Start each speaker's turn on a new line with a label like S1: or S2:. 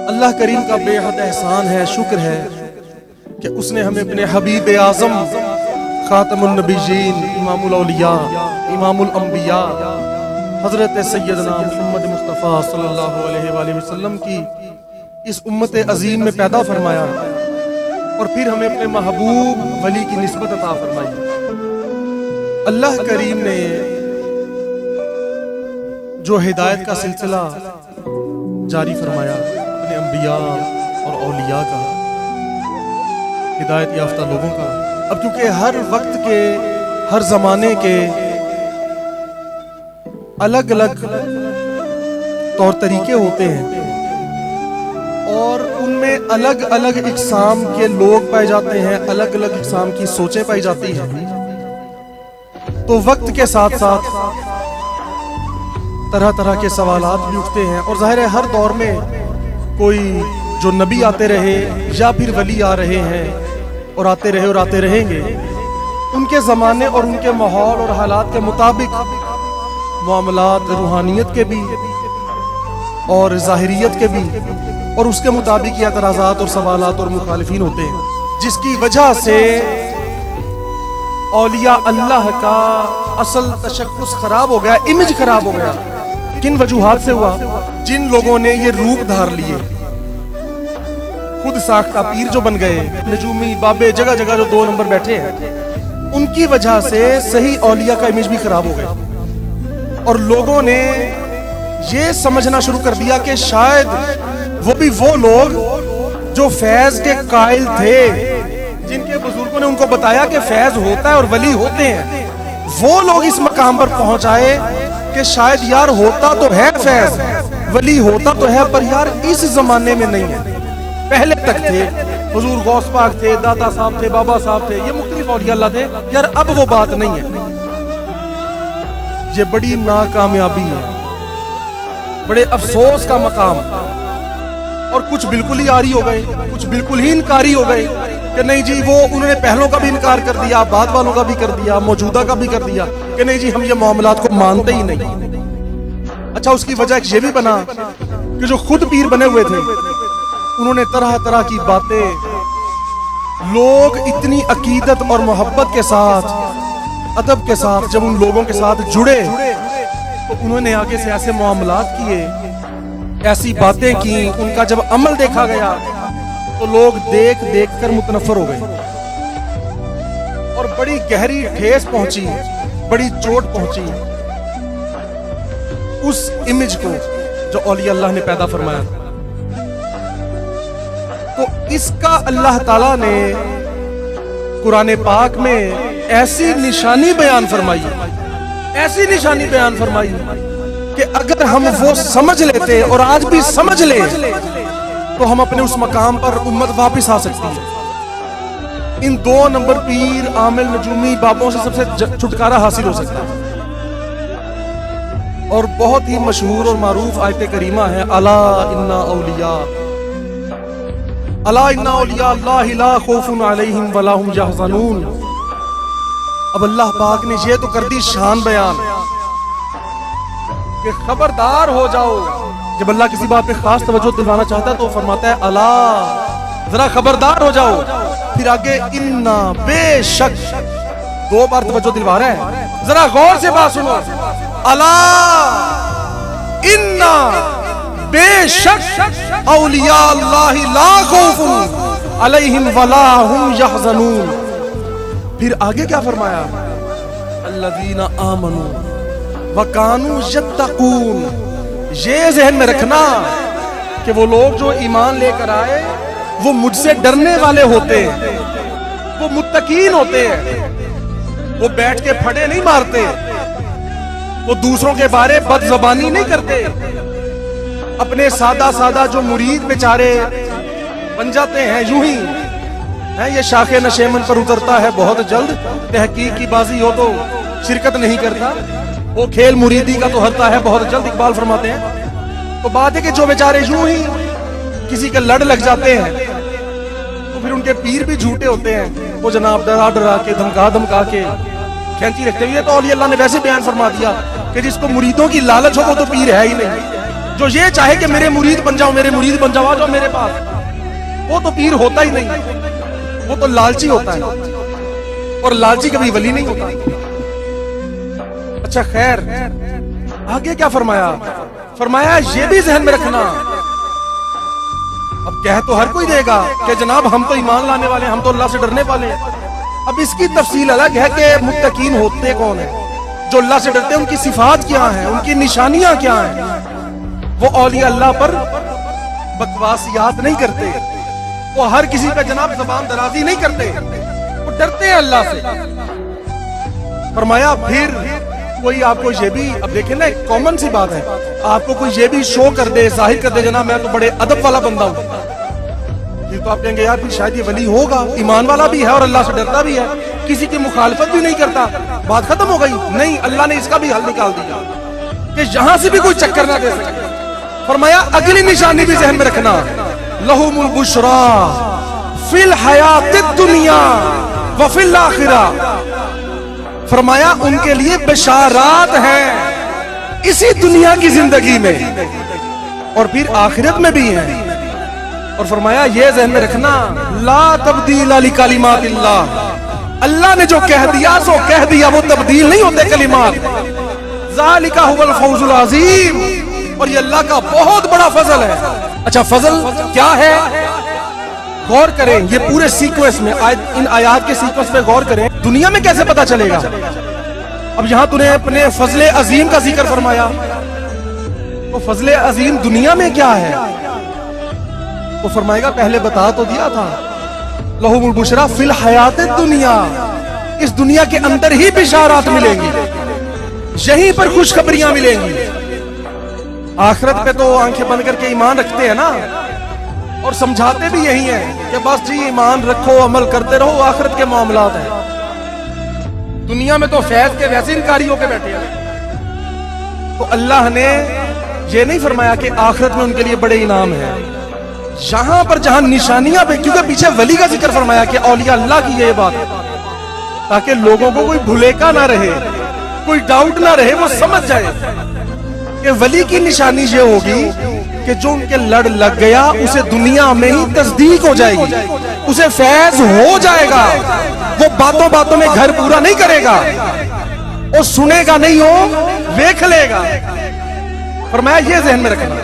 S1: اللہ کریم کا بے حد احسان ہے، شکر ہے کہ اس نے ہمیں اپنے حبیب اعظم خاتم النبیین، امام الاولیاء، امام الانبیاء حضرت سیدنا محمد مصطفیٰ صلی اللہ علیہ وآلہ وسلم کی اس امت عظیم میں پیدا فرمایا اور پھر ہمیں اپنے محبوب ولی کی نسبت عطا فرمائی۔ اللہ کریم نے جو ہدایت کا سلسلہ جاری فرمایا اپنے انبیاء اور اولیاء کا، ہدایت یافتہ لوگوں کا، اب کیونکہ ہر وقت کے، ہر زمانے کے الگ الگ طور طریقے ہوتے ہیں اور ان میں الگ الگ اقسام کے لوگ پائے جاتے ہیں، الگ الگ اقسام کی سوچیں پائی جاتی ہیں، تو وقت کے ساتھ ساتھ طرح طرح کے سوالات بھی اٹھتے ہیں، اور ظاہر ہے ہر دور میں کوئی جو نبی آتے رہے یا پھر ولی آ رہے ہیں اور آتے رہے اور آتے رہیں گے، ان کے زمانے اور ان کے ماحول اور حالات کے مطابق معاملات روحانیت کے بھی اور ظاہریت کے بھی اور اس کے مطابق یہ اعتراضات اور سوالات اور مخالفین ہوتے ہیں، جس کی وجہ سے اولیاء اللہ کا اصل تشخص خراب ہو گیا، امیج خراب ہو گیا۔ کن وجوہات سے ہوا؟ جن لوگوں نے یہ روپ دھار لیے، خود ساختہ پیر جو بن گئے، نجومی بابے جگہ جگہ جو 2 نمبر بیٹھے ہیں، ان کی وجہ سے صحیح اولیاء کا امیج بھی خراب ہو گیا، اور لوگوں نے یہ سمجھنا شروع کر دیا کہ شاید وہ بھی وہ لوگ جو فیض کے قائل تھے، جن کے بزرگوں نے ان کو بتایا کہ فیض ہوتا ہے اور ولی ہوتے ہیں، وہ لوگ اس مقام پر پہنچ آئے کہ شاید یار ہوتا تو ہے فیض، ولی ہوتا تو ہے، پر یار اس زمانے میں نہیں ہے۔ پہلے تک تھے، حضور غوث پاک تھے، دادا صاحب تھے، بابا صاحب تھے، یہ مختلف اولیاء اللہ تھے، یار اب وہ بات نہیں ہے۔ یہ بڑی ناکامیابی ہے، بڑے افسوس کا مقام، اور کچھ بالکل ہی آری ہو گئے، کچھ بالکل ہی انکاری ہو گئے کہ نہیں جی وہ انہوں نے پہلوں کا بھی انکار کر دیا، بعد والوں کا بھی کر دیا، موجودہ کا بھی کر دیا کہ نہیں جی ہم یہ معاملات کو مانتے ہی نہیں۔ اچھا، اس کی وجہ یہ بھی بنا کہ جو خود پیر بنے ہوئے تھے انہوں نے طرح طرح کی باتیں، لوگ اتنی عقیدت اور محبت کے ساتھ، ادب کے ساتھ جب ان لوگوں کے ساتھ جڑے تو انہوں نے آگے سے ایسے معاملات کیے، ایسی باتیں کی، ان کا جب عمل دیکھا گیا تو لوگ دیکھ دیکھ کر متنفر ہو گئے، اور بڑی گہری ٹھیس پہنچی، بڑی چوٹ پہنچی اس امیج کو جو اولیاء اللہ نے پیدا فرمایا۔ تو اس کا اللہ تعالیٰ نے قرآن پاک میں ایسی نشانی بیان فرمائی، ایسی نشانی بیان فرمائی کہ اگر ہم وہ سمجھ لیتے اور آج بھی سمجھ لیں تو ہم اپنے اس مقام پر امت واپس آ سکتی ہے۔ ان 2 نمبر پیر، عامل، نجومی بابوں سے سب سے چھٹکارا حاصل ہو سکتا ہے۔ اور بہت ہی مشہور اور معروف آیت کریمہ ہے، الا ان اولیاء اللہ لا خوف علیہم ولا هم یحزنون۔ اب اللہ پاک نے یہ تو کر دی شان بیان کہ خبردار ہو جاؤ، جب اللہ کسی بات پہ خاص توجہ دلوانا چاہتا ہے تو فرماتا ہے الا، ذرا خبردار ہو جاؤ، پھر آگے انا، بے شک، 2 بار توجہ دلوا رہا ہے، ذرا غور سے بات سنو، الا انا، بے شک، اولیاء اللہ لا خوف علیہم ولا هم یحزنون۔ پھر آگے کیا فرمایا؟ الذین آمنوا وکانوا یتقون۔ یہ ذہن میں رکھنا کہ وہ لوگ جو ایمان لے کر آئے وہ مجھ سے ڈرنے والے ہوتے ہیں، وہ متقین ہوتے ہیں، وہ بیٹھ کے پھڑے نہیں مارتے، وہ دوسروں کے بارے بد زبانی نہیں کرتے، اپنے سادہ سادہ جو مرید بیچارے بن جاتے ہیں یوں ہی ہے، یہ شاخ نشیمن پر اترتا ہے بہت جلد، تحقیق کی بازی ہو تو شرکت نہیں کرتا، وہ کھیل مریدی کا تو ہرتا ہے بہت جلد، اقبال فرماتے ہیں۔ تو بات ہے کہ جو بیچارے یوں ہی کسی کے لڑ لگ جاتے ہیں تو پھر ان کے پیر بھی جھوٹے ہوتے ہیں، وہ جناب ڈرا ڈرا کے، دھمکا دھمکا کے کھینچی رکھتے ہوئے۔ تو اولیاء اللہ نے ویسے بیان فرما دیا کہ جس کو مریدوں کی لالچ ہو وہ تو پیر ہے ہی نہیں، جو یہ چاہے کہ میرے مرید بن جاؤ میرے مرید بن جاؤ، آ جاؤ میرے پاس، وہ تو پیر ہوتا ہی نہیں، وہ تو لالچی ہوتا ہے، اور لالچی کبھی ولی نہیں ہوتا۔ اچھا خیر، آگے کیا فرمایا؟ فرمایا یہ بھی ذہن میں رکھنا، اب کہہ تو ہر کوئی دے گا کہ جناب ہم تو ایمان لانے والے ہیں، ہم تو اللہ سے ڈرنے والے ہیں۔ اب اس کی تفصیل الگ ہے کہ متقین ہوتے کون ہیں، جو اللہ سے ڈرتے ہیں ان کی صفات کیا ہیں، ان کی نشانیاں کیا ہیں۔ وہ اولیاء اللہ پر بکواسیات نہیں کرتے، وہ ہر کسی پہ جناب زبان درازی نہیں کرتے، وہ ڈرتے ہیں اللہ سے۔ فرمایا پھر کوئی آپ کو یہ بھی، اب دیکھیں نا ایک کامن سی بات ہے، آپ کو کوئی یہ بھی شو کر دے، ظاہر کر دے جناب میں تو بڑے ادب والا بندہ ہوں، یہ تو آپ کہیں گے یار پھر شاید یہ ولی ہوگا، ایمان والا بھی ہے اور اللہ سے ڈرتا بھی ہے، کسی کی مخالفت بھی نہیں کرتا، بات ختم ہو گئی؟ نہیں، اللہ نے اس کا بھی حل نکال دیا کہ یہاں سے بھی کوئی چکر نہ دے سکے۔ فرمایا اگلی نشانی بھی ذہن میں رکھنا، لہم البشرا فی الحیات الدنیا وفی الاخرہ، فرمایا ان کے لیے بشارات ہیں اسی دنیا کی زندگی میں اور پھر آخرت میں بھی ہیں، اور فرمایا یہ ذہن میں رکھنا، لا تبدیل لکلمات اللہ، اللہ نے جو کہہ دیا سو کہہ دیا، وہ تبدیل نہیں ہوتے کلمات، ذالک هو الفوز العظیم، اور یہ اللہ کا بہت بڑا فضل ہے۔ اچھا فضل کیا ہے؟ غور کریں یہ پورے سیکوینس میں، ان آیات کے سیکوینس میں غور کریں، دنیا میں کیسے پتا چلے گا؟ اب یہاں تو نے اپنے فضل عظیم کا ذکر فرمایا، تو فضل عظیم دنیا میں کیا ہے؟ وہ فرمائے گا پہلے بتا تو دیا تھا، لہم البشرا فی الحیات الدنیا، اس دنیا کے اندر ہی بشارات ملیں گی، یہیں پر خوشخبریاں ملیں گی۔ آخرت پہ تو آنکھیں بند کر کے ایمان رکھتے ہیں نا، اور سمجھاتے بھی یہی ہیں کہ بس جی ایمان رکھو، عمل کرتے رہو، آخرت کے معاملات ہیں۔ دنیا میں تو فیض کے ویسے انکاری ہو کے بیٹھے ہیں۔ تو اللہ نے یہ نہیں فرمایا کہ آخرت میں ان کے لیے بڑے انعام ہیں، یہاں پر جہاں نشانیاں پہ، کیونکہ پیچھے ولی کا ذکر فرمایا کہ اولیاء اللہ کی یہ بات ہے، تاکہ لوگوں کو کوئی بھلیکا نہ رہے، کوئی ڈاؤٹ نہ رہے، وہ سمجھ جائے کہ ولی کی نشانی یہ ہوگی کہ جو ان کے لڑ لگ گیا اسے دنیا میں ہی تصدیق ہو جائے گی، اسے فیض ہو جائے گا، وہ باتوں باتوں میں گھر پورا نہیں کرے گا، وہ سنے گا نہیں ہو، دیکھ لے گا۔ فرمایا یہ ذہن میں رکھنا۔